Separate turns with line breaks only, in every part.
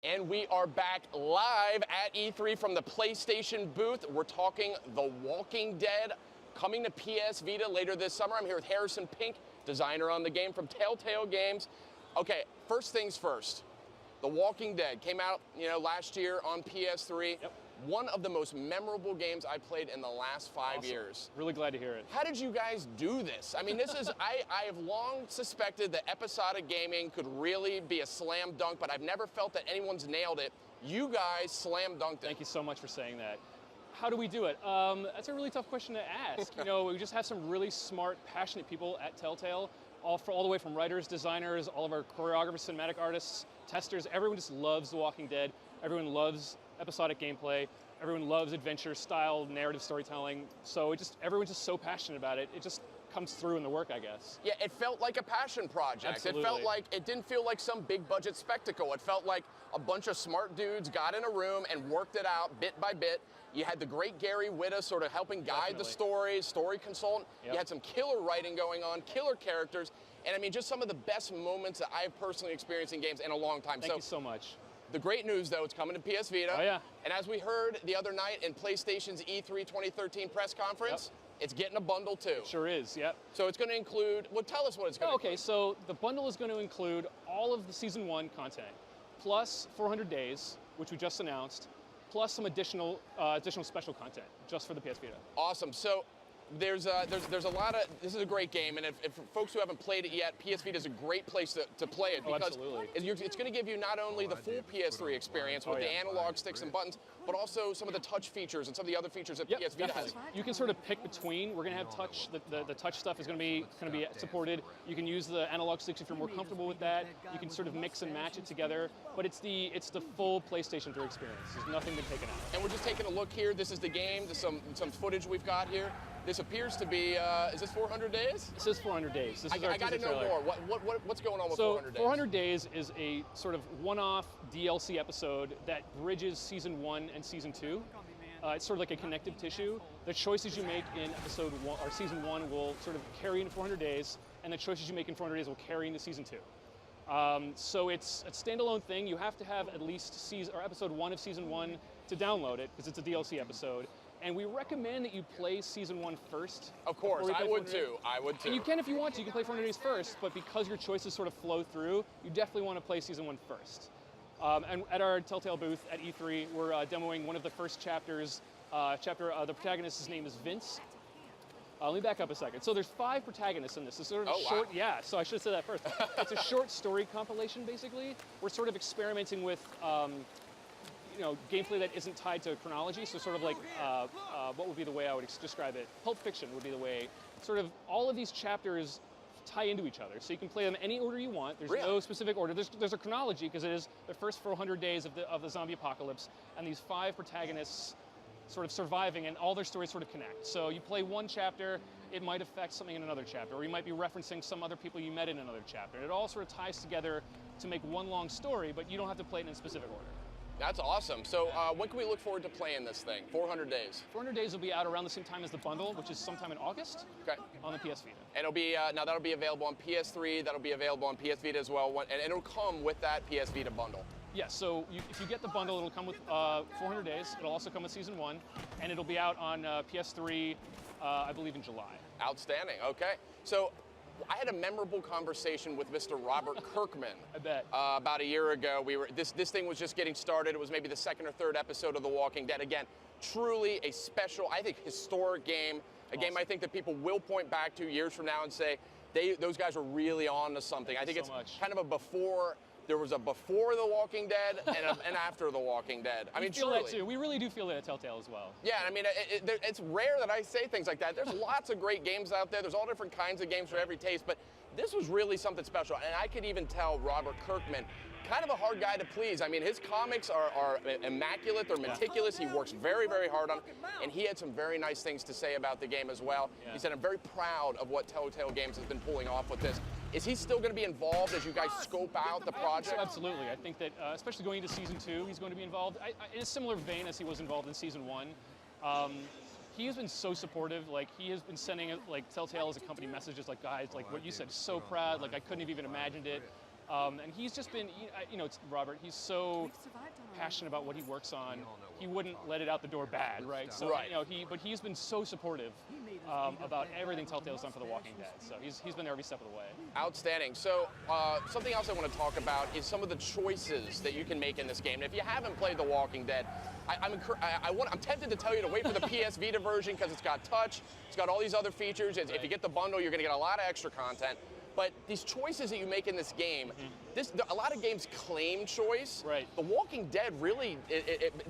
And we are back live at E3 from the PlayStation booth. We're talking The Walking Dead, coming to PS Vita later this summer. I'm here with Harrison Pink, designer on the game from Telltale Games. Okay, first things first. The Walking Dead came out, last year on PS3.
Yep.
One of the most memorable games I played in the last 5 years.
Really glad to hear it.
How did you guys do this? I mean, this is, I have long suspected that episodic gaming could really be a slam dunk, but I've never felt that anyone's nailed it. You guys slam dunked it.
Thank you so much for saying that. How do we do it? That's a really tough question to ask. We just have some really smart, passionate people at Telltale, all the way from writers, designers, all of our choreographers, cinematic artists, testers. Everyone just loves The Walking Dead. Everyone loves episodic gameplay. Everyone loves adventure-style narrative storytelling. So everyone's just so passionate about it. It just comes through in the work, I guess.
Yeah, it felt like a passion project.
Absolutely.
It felt like, it didn't feel like some big budget spectacle. It felt like a bunch of smart dudes got in a room and worked it out bit by bit. You had the great Gary Whitta sort of helping guide the story consultant.
Yep.
You had some killer writing going on, killer characters, and I mean, just some of the best moments that I've personally experienced in games in a long time.
Thank you so much.
The great news, though, it's coming to PS Vita.
Oh, yeah.
And as we heard the other night in PlayStation's E3 2013 press conference, it's getting a bundle, too.
Sure is, yep.
So it's going to include, well, tell us what it's going to include.
Okay, so the bundle is going to include all of the Season 1 content, plus 400 days, which we just announced, plus some additional special content, just for the PS Vita.
Awesome. So there's a lot of, this is a great game, and if folks who haven't played it yet, PS Vita is a great place to play it, because it's going to give you not only the full PS3 experience with the analog sticks and buttons, but also some of the touch features and some of the other features that PS Vita has.
You can sort of pick between. We're going to have touch. The touch stuff is going to be supported. You can use the analog sticks if you're more comfortable with that. You can sort of mix and match it together. But it's the full PlayStation 3 experience. There's nothing been taken out.
And we're just taking a look here. This is the game. There's some footage we've got here. This appears to be, is this 400 days?
This is 400 days. This is
I got to know more. What's going on with 400 days?
400 days is a sort of one-off DLC episode that bridges Season 1 and Season 2. It's sort of like a connective tissue. The choices you make in episode 1 or Season 1 will sort of carry into 400 days, and the choices you make in 400 days will carry into Season 2. So it's a standalone thing. You have to have at least episode 1 of Season 1 to download it, because it's a DLC episode. And we recommend that you play Season 1 first.
Of course, I would too.
And you can if you want to. You can play 400 days first, but because your choices sort of flow through, you definitely want to play Season 1 first. And at our Telltale booth at E3, we're demoing one of the first chapters. The protagonist's name is Vince. Let me back up a second. So there's 5 protagonists in this. It's sort of short. Wow. Yeah, so I should have said that first. It's a short story compilation, basically. We're sort of experimenting with gameplay that isn't tied to chronology. So sort of like, what would be the way I would describe it? Pulp Fiction would be the way. Sort of all of these chapters tie into each other. So you can play them any order you want. There's no specific order. There's a chronology, because it is the first 400 days of the zombie apocalypse, and these 5 protagonists sort of surviving, and all their stories sort of connect. So you play one chapter, it might affect something in another chapter, or you might be referencing some other people you met in another chapter. And it all sort of ties together to make one long story, but you don't have to play it in a specific order.
That's awesome. So when can we look forward to playing this thing? 400 days.
400 days will be out around the same time as the bundle, which is sometime in August.
Okay.
On the PS Vita.
And it'll be now that'll be available on PS3. That'll be available on PS Vita as well. And it'll come with that PS Vita bundle.
Yes. So if you get the bundle, it'll come with 400 days. It'll also come with Season 1, and it'll be out on PS3, I believe, in July.
Outstanding. Okay. So I had a memorable conversation with Mr. Robert Kirkman.
I bet.
About a year ago. This thing was just getting started. It was maybe the 2nd or 3rd episode of The Walking Dead. Again, truly a special, I think, historic game. A game I think that people will point back to years from now and say, those guys were really on to something. I think it's kind of a before. There was a before The Walking Dead and an after The Walking Dead. I mean,
feel
truly.
that too. We really do feel that at Telltale as well.
Yeah, I mean, it's rare that I say things like that. There's lots of great games out there. There's all different kinds of games for every taste, but this was really something special. And I could even tell Robert Kirkman, kind of a hard guy to please. I mean, his comics are immaculate. They're meticulous. He works very, very hard on it. And he had some very nice things to say about the game as well. Yeah. He said, I'm very proud of what Telltale Games has been pulling off with this. Is he still going to be involved as you guys scope out the project?
Absolutely. I think that, especially going into Season 2, he's going to be involved in a similar vein as he was involved in Season 1. He has been so supportive. Like, he has been sending, like, Telltale as a company messages like, guys, like what you said, so proud. Like, I couldn't have even imagined it. And he's just been, it's Robert. He's so passionate about what he works on. He wouldn't let it out the door bad, right? So,
Right.
But he's been so supportive about everything Telltale's done for The Walking Dead. So he's been there every step of the way.
Outstanding. So something else I want to talk about is some of the choices that you can make in this game. And if you haven't played The Walking Dead, I'm tempted to tell you to wait for the PS Vita version because it's got touch, it's got all these other features. If you get the bundle, you're going to get a lot of extra content. But these choices that you make in this game, a lot of games claim choice.
Right.
The Walking Dead really,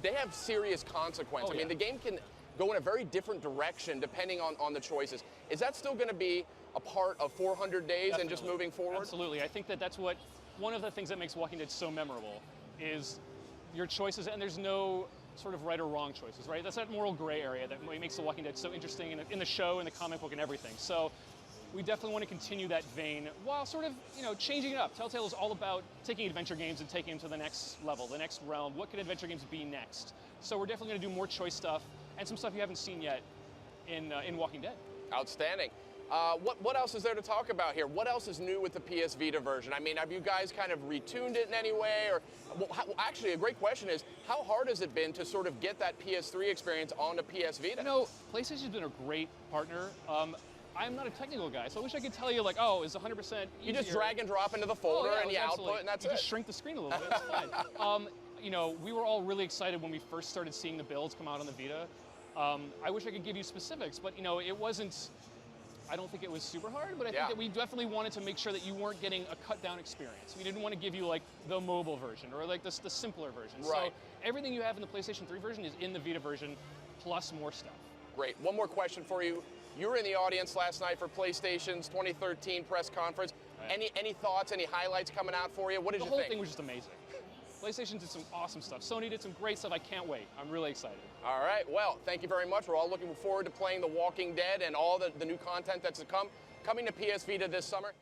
they have serious consequences.
Oh,
I mean,
yeah.
the game can go in a very different direction depending on the choices. Is that still going to be a part of 400 days and just moving forward?
Absolutely. I think that's one of the things that makes Walking Dead so memorable is your choices, and there's no sort of right or wrong choices, right? That's that moral gray area that makes The Walking Dead so interesting in the show, in the comic book, and everything. So we definitely want to continue that vein while sort of, changing it up. Telltale is all about taking adventure games and taking them to the next level, the next realm. What can adventure games be next? So we're definitely going to do more choice stuff and some stuff you haven't seen yet in Walking Dead.
Outstanding. What else is there to talk about here? What else is new with the PS Vita version? I mean, have you guys kind of retuned it in any way? Or actually, a great question is, how hard has it been to sort of get that PS3 experience onto PS Vita?
PlayStation's been a great partner. I'm not a technical guy, so I wish I could tell you, it's 100% easier.
You just drag and drop into the folder and you output, and that's
you
it.
Just shrink the screen a little bit, it's fine. We were all really excited when we first started seeing the builds come out on the Vita. I wish I could give you specifics, but it wasn't, I don't think it was super hard, but I think that we definitely wanted to make sure that you weren't getting a cut down experience. We didn't want to give you the mobile version or the simpler version.
Right.
So everything you have in the PlayStation 3 version is in the Vita version, plus more stuff.
Great. One more question for you. You were in the audience last night for PlayStation's 2013 press conference. Right. Any thoughts, any highlights coming out for you? What did you think?
The whole thing was just amazing. PlayStation did some awesome stuff. Sony did some great stuff. I can't wait. I'm really excited.
All right. Well, thank you very much. We're all looking forward to playing The Walking Dead and all the new content that's to come, coming to PS Vita this summer.